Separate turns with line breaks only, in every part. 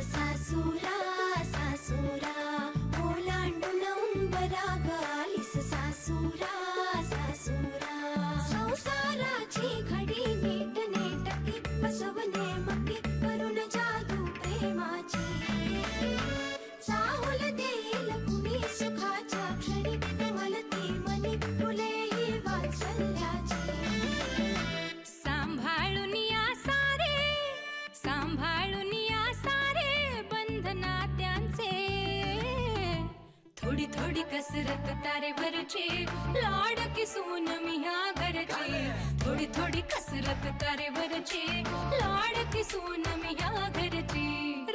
सासूरा सासूरा ओलांडून उंबराग आलीस सासूरा सासूरा संसाराची घडी नीट नेटकी बसवणे मकी करून जादू प्रेमाची चाहुल देईल कुणी सुखाच्या क्षणी कमलती मनी फुले ही वात्सल्याची सांभाळून या सारे बंधना त्यांचे थोडी थोडी कसरत तारेवरची लाडकी सून मी ह्या घरची थोडी थोडी कसरत तारेवरची लाडकी सून मी ह्या घरची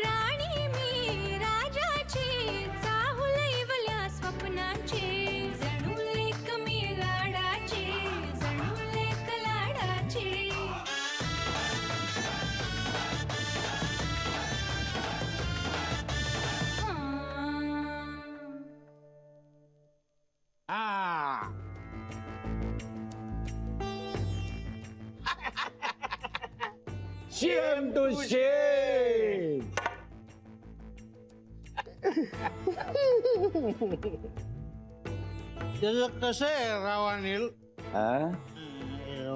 राणी मी राजाची चाहुल इवल्या स्वप्नांची जणू लेक मी लाडाची जणू लेक लाडाची
शेम टू शेम.
त्याचं कसं आहे राव अनिल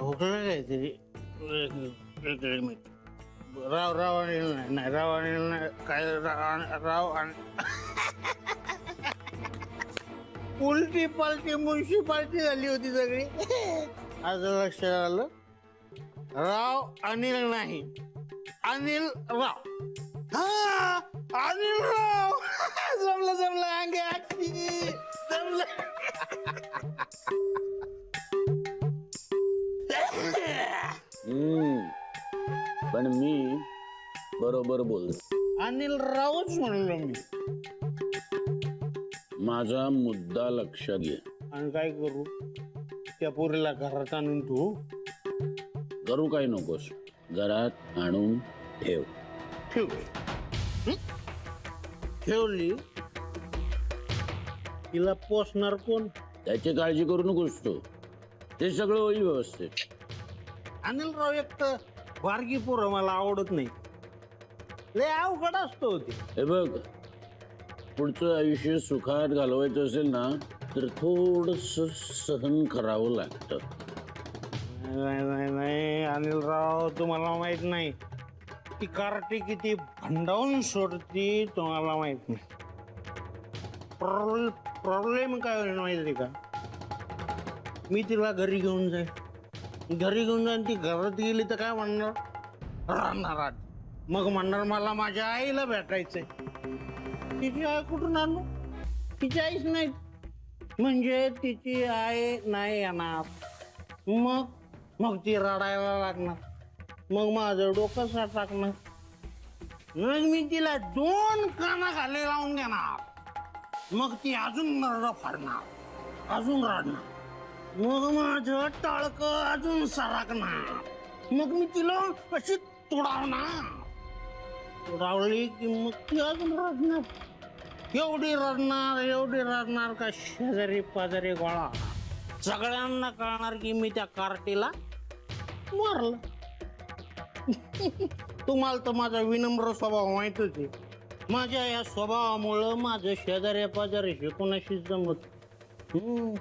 हुकलं काहीतरी एक मिनिट राव अनिल नाही राव अनिल नाही काय राव उलटी पालटी म्युन्सिपाल्टी झाली होती सगळी आता लक्षात आलं राव अनिल नाही अनिल राव हा अनिल राव जमलं अंगे जमलं
पण मी बरोबर बोललो.
अनिल रावच म्हणलो मी
माझा मुद्दा लक्षात घे.
आणि काय करू त्या पोरीला घरात आणून तू
करू काही नकोस, घरात आणून ठेव.
ठेवली तिला पोसणार कोण?
त्याची काळजी करू नकोस तू, ते सगळं होईल व्यवस्थित.
अनिल राव एक तर बारकी पोरं मला आवडत नाही, लय अवघड असतो होती.
हे बघ, पुढचं आयुष्य सुखात घालवायचं असेल ना तर थोडस सहन करावं लागतं.
नाही अनिल राव तुम्हाला माहित नाही ती कार्टी किती भंडावून सोडती तुम्हाला माहित नाही. प्रॉब्लेम काय होईल माहिती का, मी तिला घरी घेऊन जाईन ती घरात गेली तर काय म्हणणार, राहणार मग म्हणणार मला माझ्या आईला भेटायचंय. तिची आई कुठून आणू, तिची आईच नाही म्हणजे तिची आई नाही येणार. मग ती रडायला लागणार, मग माझं डोकं टाकणार, मग मी तिला 2 काना खाली लावून घेणार, मग ती अजून नरड फाडणार, अजून रडणार, मग माझं टाळकं अजून सरकणार, मग मी तिला अशी तुडावली की मग ती अजून रडणार, एवढी रडणार का शेजारी पाजारी गोळा सगळ्यांना कळणार की मी त्या कार्टीला मारलं. तुम्हाला तर माझा विनम्र स्वभाव माहितच आहे. माझ्या या स्वभावामुळं माझं शेजारी पाजारी कोणाशी जमत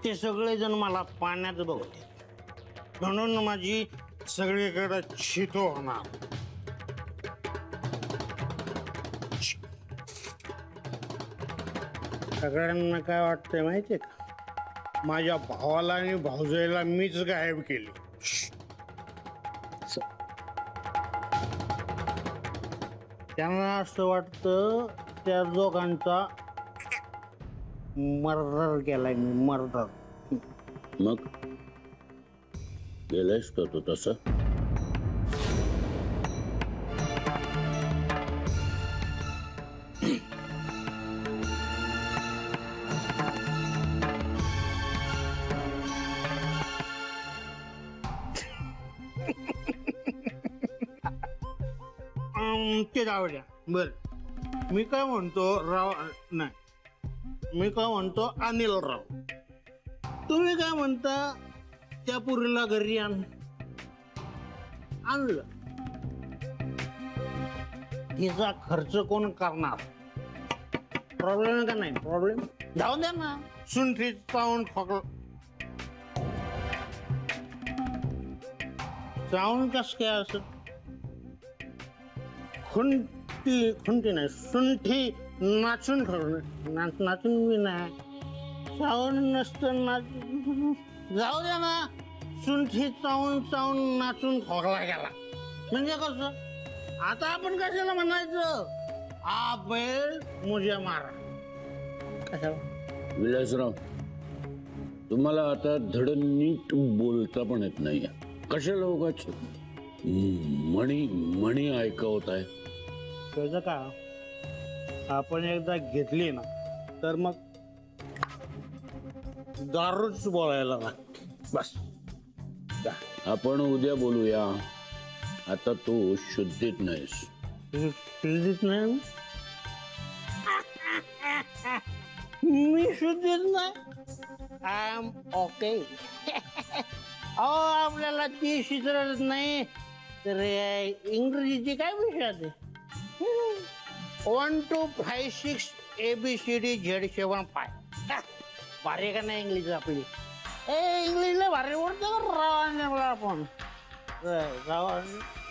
ते सगळेजण मला पाण्यात बघते, म्हणून माझी सगळीकडे छितो होणार. सगळ्यांना काय वाटतंय माहितीये का, माझ्या भावाला आणि भाऊजाईला मीच गायब केली. त्यांना असं वाटतं त्या दोघांचा मर्डर केलाय मी, मर्डर.
मग गेलायस का तू तसं?
ते जाऊ द्या. बर मी काय म्हणतो राव नाही, मी काय म्हणतो अनिल राव, तुम्ही काय म्हणता त्या पुरीला घरी आणलं, हिचा खर्च कोण करणार? प्रॉब्लेम आहे का नाही? प्रॉब्लेम जाऊ द्या ना. सुंठी चावून खोकला चावून कस काय असं? खुंटी नाही, सुंठी नाचून ठरवलं. नाचून मी नाही, चावून नसतं जाऊ द्या ना. सुंठी चावून चावून नाचून खोकला गेला म्हणजे कसं? आता आपण कशाला म्हणायचं आ बैल मुझे मारा? कशाला?
विलासराव, तुम्हाला आता धड नीट बोलता पण येत नाही. कशाला उगाच म्हणी ऐकवत आहे?
त्याचं का आपण एकदा घेतली ना तर मग दारूच बोलायला लागते. बस
आपण उद्या बोलूया. आता तू शुद्धीत नाहीस.
शुद्धीत नाही मी शुद्धीत नाही. I am okay. अहो आपल्याला ती शिकवत नाही तर इंग्रजीची काय विषयात आहे? 1 2 5 6 ABCD Z7 भारी का नाही इंग्लिश आपली? इंग्लिशला भारी बोलतो रावाने मला आपण.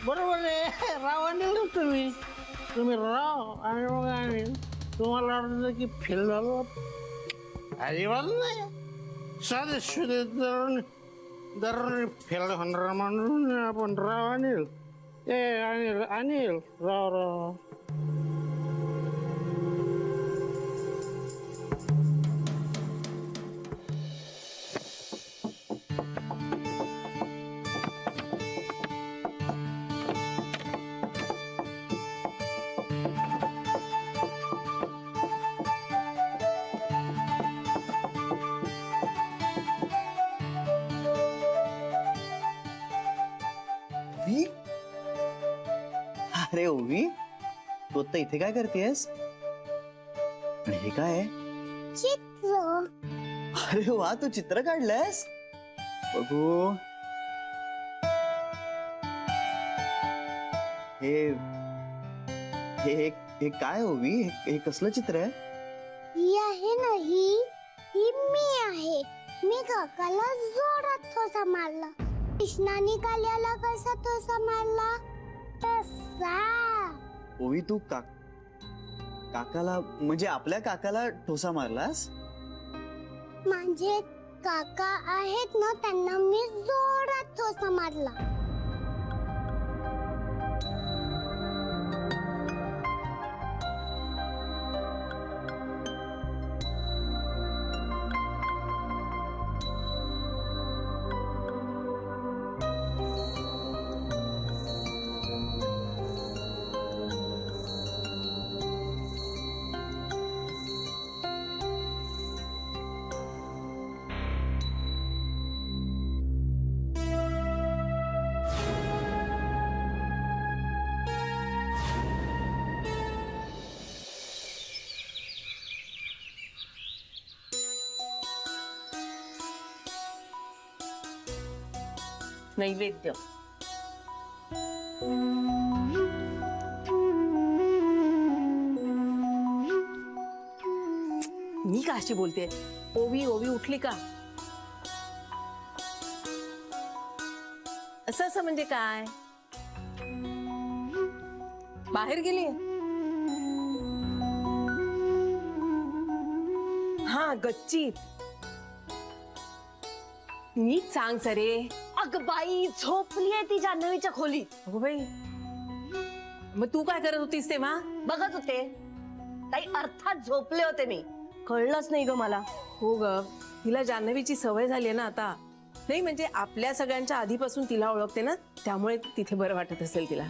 बरोबर आहे, राव आणलं तुम्ही राव आणि मग अनिल. तुम्हाला वाटतं की फेल झालो? अजिबात नाही. साधे सुधे दर फेल होणार म्हणून आपण राव अनिल. अनिल अनिल राव राव.
ओवी? अरे ओवी, तू आता इथे काय करतेस? आणि हे काय आहे?
चित्र.
अरे वा, तू चित्र काढलंयस? बघू. हे हे हे काय ओवी? हे कसलं चित्र आहे?
ही आहे ना ही मी आहे. मी काकाला जोरात ठोसा मारला. कृष्णाने काल्याला कसा ठोसा मारला तसा.
ओवी, तू काकाला म्हणजे आपल्या काकाला ठोसा मारलास?
माझे काका आहेत ना त्यांना मी जोरात ठोसा मारला.
नैवेद्य. मी का अशी बोलते? ओवी ओवी उठली का? असं म्हणजे काय? बाहेर गेली? हा गच्चीत. नीट सांग सरे.
अगं बाई, झोपलीये ती जान्हवीच्या खोलीत.
अगो बाई, मग तू काय करत होतीस तेव्हा?
बघत होते. काही अर्थात झोपले होते मी. कळलंच नाही ग मला.
हो ग, तिला जान्हवीची सवय झाली आहे ना आता. नाही म्हणजे आपल्या सगळ्यांच्या आधीपासून तिला ओळखते ना, त्यामुळे तिथे बरं वाटत असेल तिला.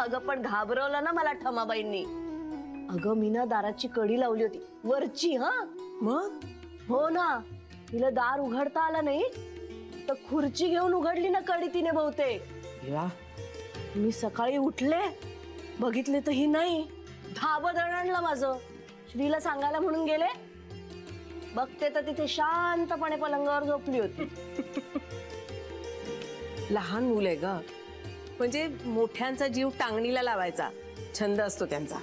अगं पण घाबरवलं ना मला ठमाबाईंनी. अगं मी ना दाराची कडी लावली होती वरची. हा
मग?
हो ना, तिला दार उघडता आला नाही तर खुर्ची घेऊन उघडली ना कडी तिने बहुतेक.
देवा,
मी सकाळी उठले बघितले तर ही नाही. धाबं दणाणलं माझं. श्रीला सांगायला म्हणून गेले, बघते तर तिथे शांतपणे पलंगावर झोपली होती.
लहान मुलं आहे ग, म्हणजे मोठ्यांचा जीव टांगणीला लावायचा. छंद असतो त्यांचा.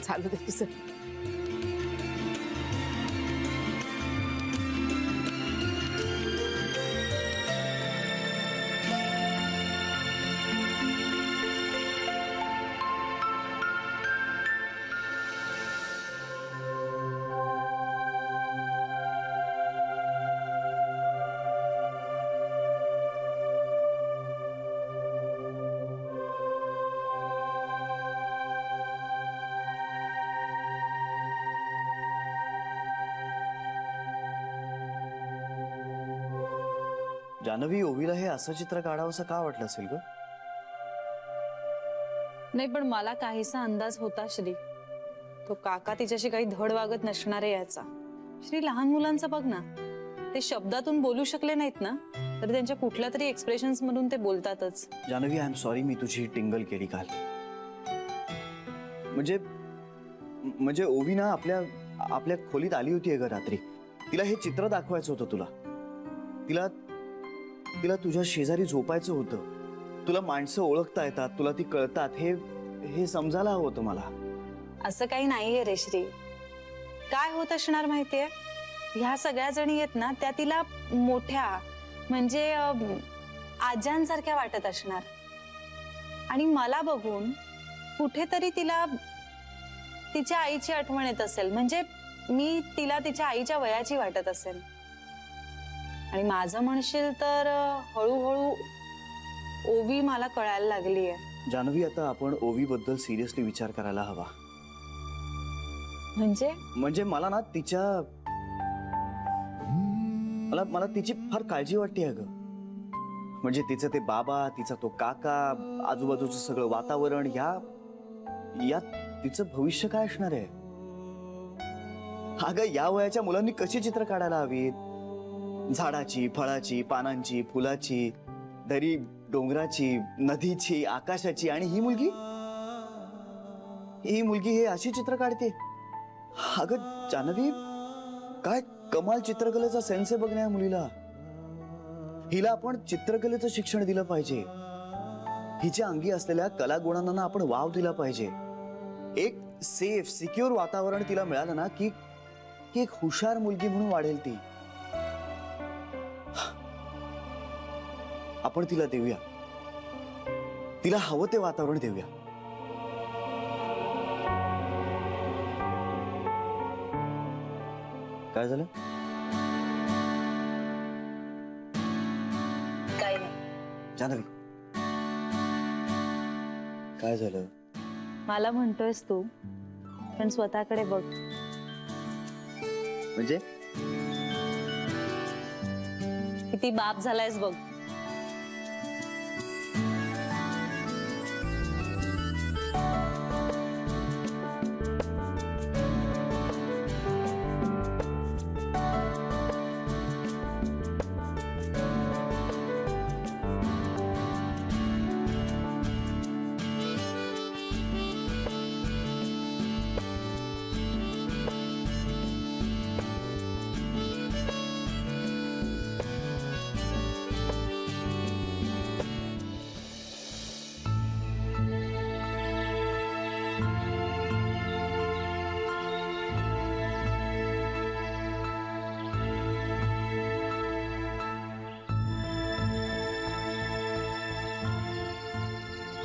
चालू दे तुझं.
जानवी, ओवीला हे असं चित्र काढावंसं का वाटलं असेल ग?
नाही, पण मला काहीसा अंदाज होता श्री. तो काका तिच्याशी काही धड वागत नसणार आहे याचा. श्री, लहान मुलांचं बघ ना, ते शब्दातून बोलू शकले नाहीत ना, तर त्यांच्या कुठल्या तरी एक्सप्रेशन्स मधून ते बोलतातच.
जानवी, आय एम सॉरी, मी तुझी टिंगल केली काल. म्हणजे ओवी ना आपल्या खोलीत आली होती ग रात्री. तिला हे चित्र दाखवायचं होतं तुला. तिला तुझ्या शेजारी झोपायचं होतं. तुला माणसं ओळखता येतात, तुला ती कळतात, हे समजायला हवं होतं मला.
असं काही नाहीये रे श्री. काय होत असणार माहितीये, ह्या सगळ्या जणी आहेत ना, त्या तिला मोठ्या म्हणजे आज्यांसारख्या वाटत असणार. आणि मला बघून कुठेतरी तिला तिच्या आईची आठवण येत असेल. म्हणजे मी तिला तिच्या आईच्या वयाची वाटत असेल. आणि माझं म्हणशील तर हळूहळू ओवी मला कळायला लागलीये.
जानवी, आता आपण ओवी बद्दल सिरियसली विचार करायला हवा. म्हणजे मला ना मला तिची फार काळजी वाटते अगं. म्हणजे तिचं ते बाबा, तिचा तो काका, आजूबाजूचं सगळं वातावरण, यात तिचं भविष्य काय असणार आहे? अगं, या वयाच्या मुलांनी कशी चित्र काढायला हवीत? झाडाची, फळाची, पानांची, फुलाची, दरी डोंगराची, नदीची, आकाशाची. आणि ही मुलगी हे अशी चित्र काढते. अगं जानवी, काय कमाल चित्रकलेचा सेन्स आहे बघ ना या मुलीला. हिला आपण चित्रकलेचं शिक्षण दिलं पाहिजे. हिच्या अंगी असलेल्या कलागुणांना आपण वाव दिला पाहिजे. एक सेफ सिक्युअर वातावरण तिला मिळालं ना की एक हुशार मुलगी म्हणून वाढेल ती. आपण तिला देऊया, तिला हवं ते वातावरण देऊया. काय झालं?
काय नाही.
जानवी, काय झालं?
मला म्हणतोयस तू, पण स्वतःकडे बघ.
म्हणजे
किती बाप झालायस बघ.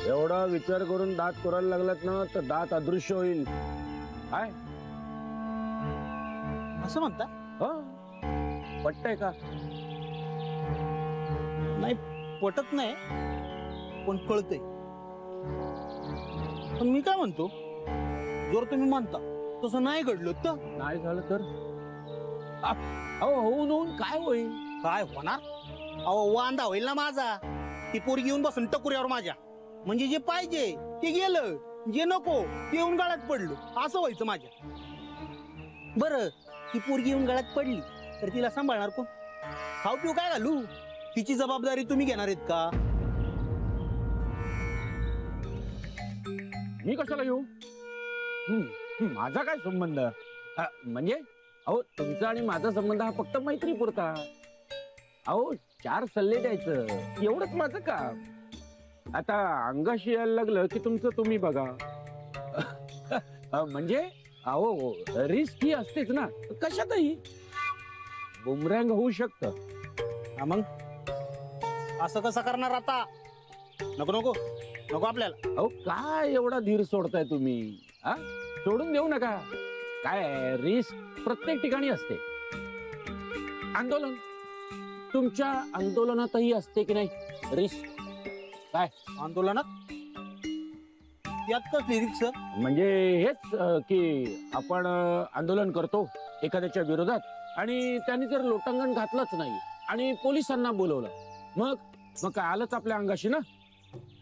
एवढा विचार करून दात करायला लागलात ना तर दात अदृश्य होईल. काय
असं म्हणता?
पटतंय का?
नाही, पटत नाही, पण कळतंय. पण मी काय म्हणतो, जर तुम्ही म्हणता तसं नाही घडलं तर?
नाही झालं तर होऊन होऊन काय होईल?
काय होणार? अहो, वांदा होईल ना माझा. ती पोरगी येऊन बसून टकुऱ्यावर माझ्या. म्हणजे जे पाहिजे ते गेलं, जे नको ते येऊन गळ्यात पडलं, असं व्हायचं माझ्या. बरं, ती पोरगी येऊन गळ्यात पडली तर तिला सांभाळणार कोण? खाऊ पिऊ काय घालू? तिची जबाबदारी तुम्ही घेणार आहेत का?
मी कशाला घेऊ? माझा काय संबंध? म्हणजे अहो, तुमचा आणि माझा संबंध हा फक्त मैत्रीपुरता. अहो, 4 सल्ले द्यायचं एवढंच माझं काम. आता अंगाशी यायला लागलं की तुमचं तुम्ही बघा. म्हणजे अहो रिस्क ही असतेच ना कशातही. बुमरँग होऊ शकतं.
हा मग असं कसं करणार आता? नको नको नको आपल्याला.
अहो काय एवढा धीर सोडताय तुम्ही? हा सोडून देऊ नका. काय रिस्क प्रत्येक ठिकाणी असते. आंदोलन, तुमच्या आंदोलनातही असते की नाही रिस्क? काय
आंदोलनात यात कसली रिक्षा?
म्हणजे हेच की आपण आंदोलन करतो एखाद्याच्या विरोधात आणि त्यांनी जर लोटांगण घातलंच नाही आणि पोलिसांना बोलवलं, मग मग काय आलंच आपल्या अंगाशी ना?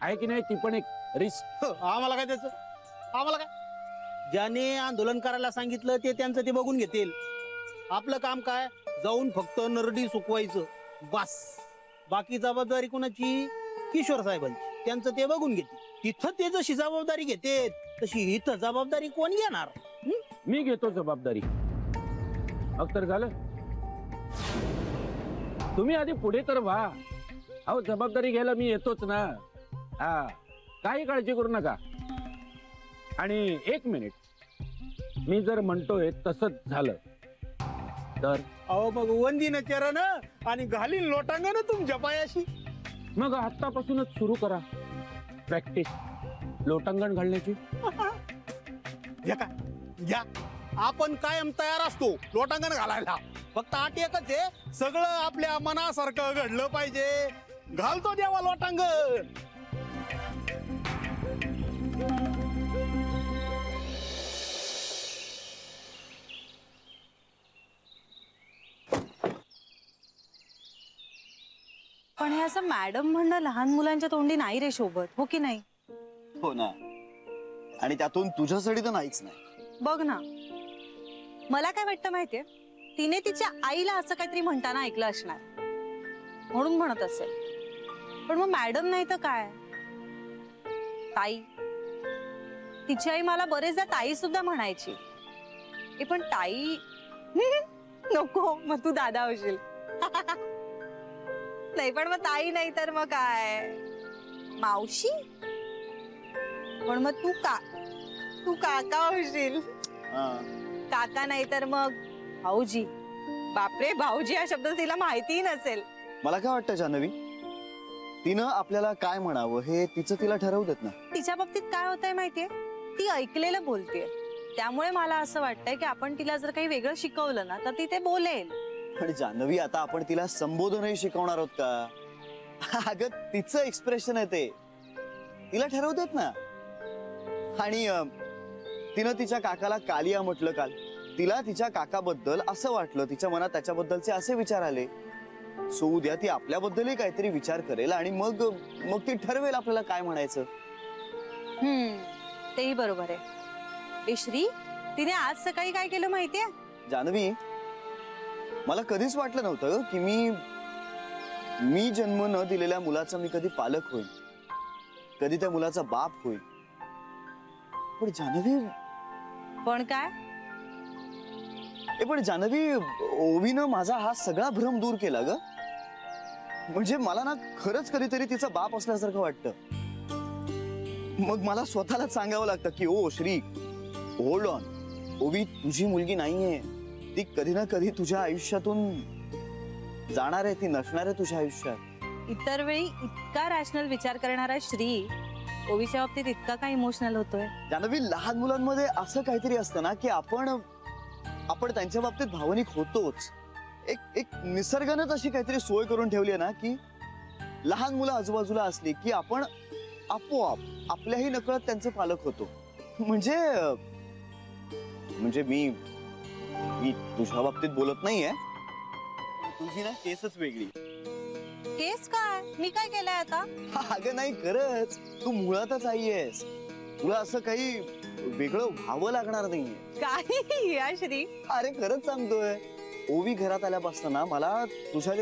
आहे की नाही? ती पण एक रिस्क.
आम्हाला काय त्याचं? आम्हाला काय? ज्याने आंदोलन करायला सांगितलं ते त्यांचं ते बघून घेतील. आपलं काम काय? जाऊन फक्त नरडी सुकवायचं बस. बाकी जबाबदारी कोणाची? किशोर साहेबांची. त्यांचं ते बघून घेतील. तिथं ते जशी जबाबदारी घेते तशी इथं जबाबदारी कोण घेणार?
मी घेतो जबाबदारी. मग तर झालं. तुम्ही आधी पुढे तर व्हा. अहो जबाबदारी घ्यायला मी येतोच ना. हा काही काळजी करू नका. आणि एक मिनिट, मी जर म्हणतोय तसंच झालं तर
अहो मग वंदीन चरण आणि घालीन लोटांगण तुमच्या पायाशी.
मग आतापासूनच सुरू करा प्रॅक्टिस लोटांगण घालण्याची.
घ्या का घ्या. आपण कायम तयार असतो लोटांगण घालायला. फक्त आठ एकच आहे, सगळं आपल्या मनासारखं घडलं पाहिजे. घालतो देवा लोटांगण.
पण हे असं मॅडम म्हणणं लहान मुलांच्या तोंडी नाही रे शोभत, हो की नाही?
हो ना. आणि त्यातून तुझ्यासाठी तर नाहीच नाही.
बघ ना, मला काय वाटतं माहितीये, तिने तिच्या आईला असं काहीतरी म्हणताना ऐकलं असणार म्हणून म्हणत असेल. पण मग मॅडम नाही तर काय, ताई. तिची आई मला बरेचदा ताई सुद्धा म्हणायची. पण ताई नको, मग तू दादा होशील. नाही पण मग ताई नाही तर मग काय, मावशी. पण मग तू काका होशील. काका नाही तर मग भाऊजी. बापरे, भाऊजी हा शब्द तिला माहितीही नसेल.
मला काय वाटतं जान्हवी, तिनं आपल्याला काय म्हणावं हे तिचं तिला ठरवू देत ना.
तिच्या बाबतीत काय होतंय माहितीये, ती ऐकलेलं बोलतेय. त्यामुळे मला असं वाटतंय की आपण तिला जर काही वेगळं शिकवलं ना तर ती ते बोलेल.
पण जान्हवी, आता आपण तिला संबोधनही शिकवणार आहोत का? अगं तिचं एक्सप्रेशन आहे ते, तिला ठरवू देत ना. आणि तिनं तिच्या काकाला कालिया म्हटलं काल. तिला तिच्या काकाबद्दल असं वाटलं, तिच्या मनात त्याच्याबद्दलचे असे विचार आले. सो उद्या ती आपल्याबद्दलही काहीतरी विचार करेल आणि मग ती ठरवेल आपल्याला काय म्हणायचं.
तेही बरोबर आहे. श्री, तिने आज सकाळी काय केलं माहितीये?
जान्हवी, मला कधीच वाटलं नव्हतं की मी जन्म न दिलेल्या मुलाचा मी कधी पालक होईल, कधी त्या मुलाचा बाप होईल. पण जान्हवी.
पण काय?
पण जान्हवी, ओवीनं माझा हा सगळा भ्रम दूर केला ग. म्हणजे मला ना खरंच कधीतरी तिचा बाप असल्यासारखं वाटतं. मग मला स्वतःलाच सांगावं लागतं की ओ श्री, होल्ड ऑन. ओवी तुझी मुलगी नाहीये. ती कधी ना कधी तुझ्या आयुष्यातून जाणार आहे, ती नसणार आहे तुझ्या आयुष्यात.
इतर वेळी इतका रॅशनल विचार करणारा श्री ओवीच्या बाबतीत इतका काय इमोशनल होतोय.
जान्हवी, लहान मुलांमध्ये असं काहीतरी असतं ना की आपण त्यांच्या बाबतीत भावनिक होतोच. एक निसर्गानं अशी काहीतरी सोय करून ठेवली आहे ना की लहान मुलं आजूबाजूला असली की आपण आपोआप आपल्याही नकळत त्यांचे पालक होतो. म्हणजे मी तुझ्या बाबतीत बोलत नाहीये. तुझी ना केसच वेगळी.
केस काय? मी काय केलंय आता?
अगं नाही, खरंच तू मुळातच आई आहेस. तुला असं काही वेगळं व्हावं लागणार नाहीये.
काय या श्री?
अरे खरंच सांगतोय. ओवी घरात आल्यापासून ना मला तुझ्यात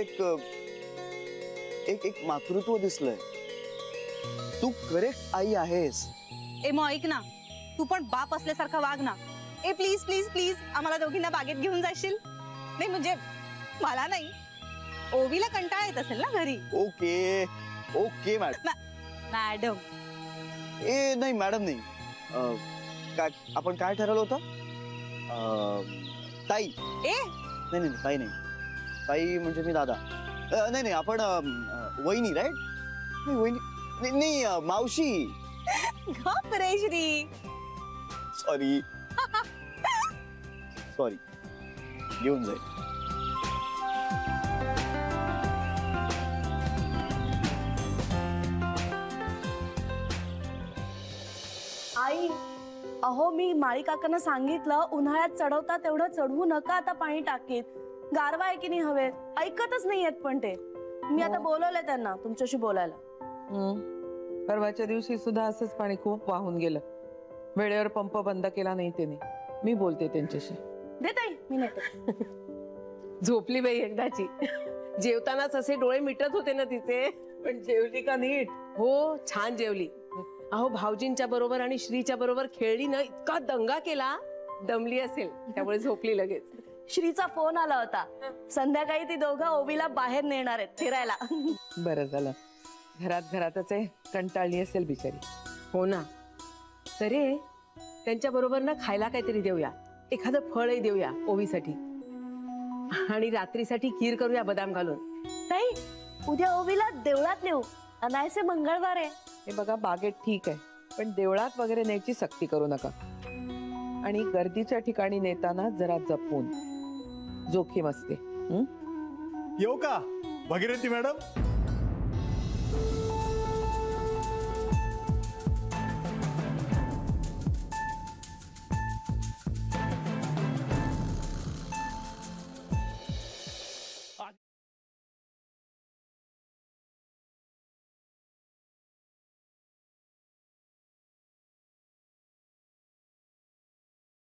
एक मातृत्व दिसलंय. तू करेक्ट आई आहेस.
मग ऐक ना, तू पण बाप असल्यासारखा वाग ना. प्लीज प्लीज प्लीज, आम्हाला दोघींना बागेत घेऊन जाशील? नाही म्हणजे मला नाही, ओवीला कंटाळा येत असेल ना घरी.
Okay okay madam.
मॅडम.
ए नाही मॅडम नाही. काय आपण काय ठरवलं होतं? ताई.
ए
नाही नाही ताई नाही. ताई म्हणजे मी दादा. नाही नाही आपण वहिनी राईट. नाही वहिनी नाही, नाही मावशी.
गप रे श्री.
सॉरी सॉरी घेऊन जाईल.
आई अहो मी माळी काकांना सांगितलं उन्हाळ्यात चढवता तेवढं चढवू नका आता पाणी टाकीत. गारवा आहे की नाही हवेत, ऐकतच नाहीयेत. पण ते मी आता बोलवलंय त्यांना तुमच्याशी बोलायला.
परवाच्या दिवशी सुद्धा असंच पाणी खूप वाहून गेलं. वेळेवर पंप बंद केला नाही त्याने. मी बोलते त्यांच्याशी.
दे ताई मी नेते.
झोपली बाई एकदाची. जेवतानाच असे डोळे मिटत होते ना तिचे.
पण जेवली का नीट?
हो छान जेवली. अहो भाऊजींच्या बरोबर आणि श्रीच्या बरोबर खेळली ना, इतका दंगा केला, दमली असेल त्यामुळे झोपली लगेच.
श्रीचा फोन आला होता, संध्याकाळी ती दोघं ओवीला बाहेर नेणार आहेत फिरायला.
बरं झालं. घरातच आहे, कंटाळली असेल बिचारी.
हो ना. तरी त्यांच्या बरोबर ना खायला काहीतरी देऊया, एखादं फळही देऊया ओवीसाठी, आणि रात्रीसाठी खीर करूया बदाम घालून.
ताई उद्या ओवीला देवळात नेऊ, अनायसे मंगळवार आहे.
हे बघा बागेत ठीक आहे, पण देवळात वगैरे न्यायची सक्ती करू नका. आणि गर्दीच्या ठिकाणी नेताना जरा जपून. जोखीम असते.
येऊ का भागीरथी मॅडम?